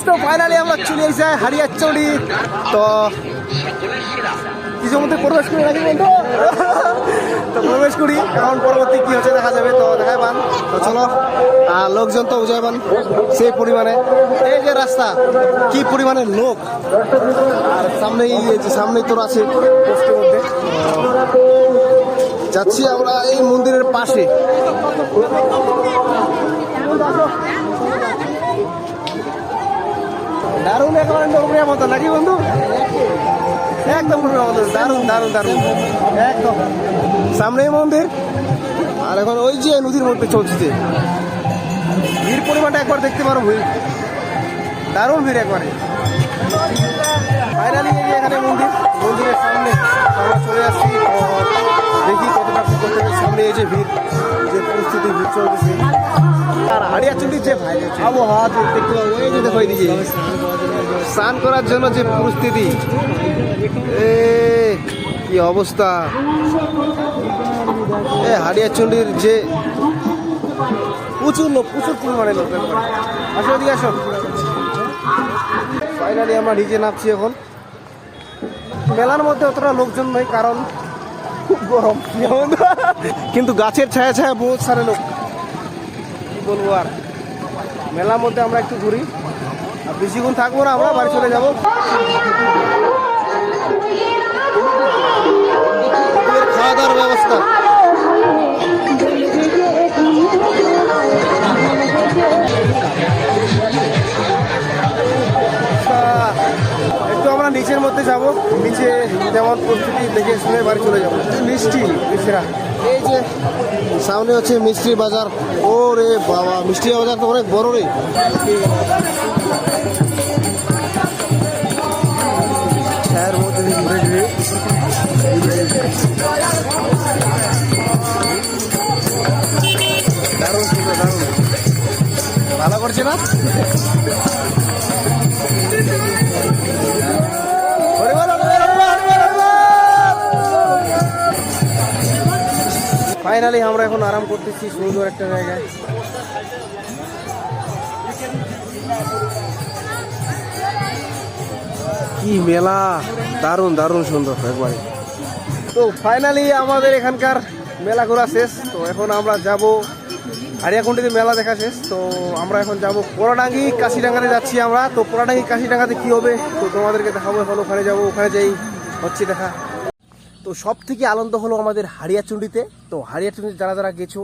তো ফাইনালি আমরা চলে এসে হারিয়াচৌড়ি। তো কিছুর মধ্যে প্রবেশ করি নাকি বন্ধু? তো প্রবেশ করি, এখন পরবর্তী কি হচ্ছে দেখা যাবে। তো দেখাই পান, তো চলো। লোকজন তো বুঝাই পান সেই পরিমাণে, এই যে রাস্তা কি পরিমাণে লোক। আর সামনেই তোর আছে পোস্টের মধ্যে। যাচ্ছি আমরা এই মন্দিরের পাশে। দারুণ একেবারে নরমের মতো নাকি বন্ধু? একদম দারুণ দারুণ দারুণ একদম। সামনেই মন্দির, আর এখন ওই যে নদীর মধ্যে চলছে যে ভিড় পরিমাণটা একবার দেখতে পারো। ভিড় দারুণ ভিড় একবারে। ফাইনালি এখানে মন্দিরের সামনে আমরা চলে আসছি। দেখি কতটা সামনে এই যে ভিড়, যে পরিস্থিতি ভিড় চলতেছে। আর হারিয়াচৌড়ির যে আবহাওয়া দেখতে পাবো, এই যে দেখো এইদিকে স্নান করার জন্য যে পরিস্থিতি, কি অবস্থা। হারিয়াচৌড়ির যে প্রচুর পরিমাণে লোক। আসো এদিকে আসো। ফাইনালি আমরা নিচে নামছি এখন। মেলার মধ্যে অতটা লোকজন নয়, কারণ খুব গরম, কিন্তু গাছের ছায়া ছায়া বহুত সারে লোক। কি বলবো আর, মেলার মধ্যে আমরা একটু ঘুরি, আর বেশিক্ষণ থাকবো না, আমরা বাড়ি চলে যাবো। খাওয়া দাওয়ার ব্যবস্থা একটু আমরা নিচের মধ্যে যাব। নিচে যেমন পরিস্থিতি দেখে শুনে বাড়ি চলে যাবো। মিষ্টি মিষ্টিরা, এই যে সামনে হচ্ছে মিষ্টি বাজার। ও রে বাবা, মিষ্টি বাজার তো অনেক বড় রে। ছায়ার মধ্যে ঘুরে ঘুরে দারুণ সুন্দর, দারুণ ভালো করছে না? ফাইনালি আমরা এখন আরাম করতেছি সুন্দর একটা জায়গায়। কি মেলা, দারুণ দারুণ সুন্দর একবারে। তো ফাইনালি আমাদের এখানকার মেলা ঘোরা শেষ। তো এখন আমরা যাব হারিয়াকুণ্ডিতে, মেলা দেখা শেষ। তো আমরা এখন যাব পোড়াডাঙ্গি কাশিডাঙ্গাতে যাচ্ছি আমরা। তো পোড়াডাঙ্গি কাশিডাঙ্গাতে কি হবে তো তোমাদেরকে দেখাবো। এখন ওখানে যাবো, ওখানে যাই হচ্ছে দেখা। তো সব থেকে আনন্দ হলো আমাদের হারিয়াচুন্ডিতে। তো হারিয়াচুন্ডিতে যারা যারা গেছো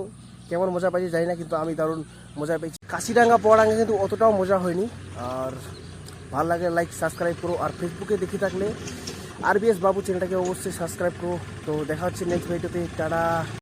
কেমন মজা পাইছে জানি না, কিন্তু আমি দারুণ মজা পেয়েছি। কাশিডাঙ্গা পোড়াডাঙ্গা কিন্তু অতটাও মজা হয়নি। আর ভালো লাগে লাইক সাবস্ক্রাইব করো, আর ফেসবুকে দেখে থাকলে RBS বাবু চ্যানেলটাকে অবশ্যই সাবস্ক্রাইব করো। তো দেখা হচ্ছে নেক্সট ভিডিওতে, টাটা।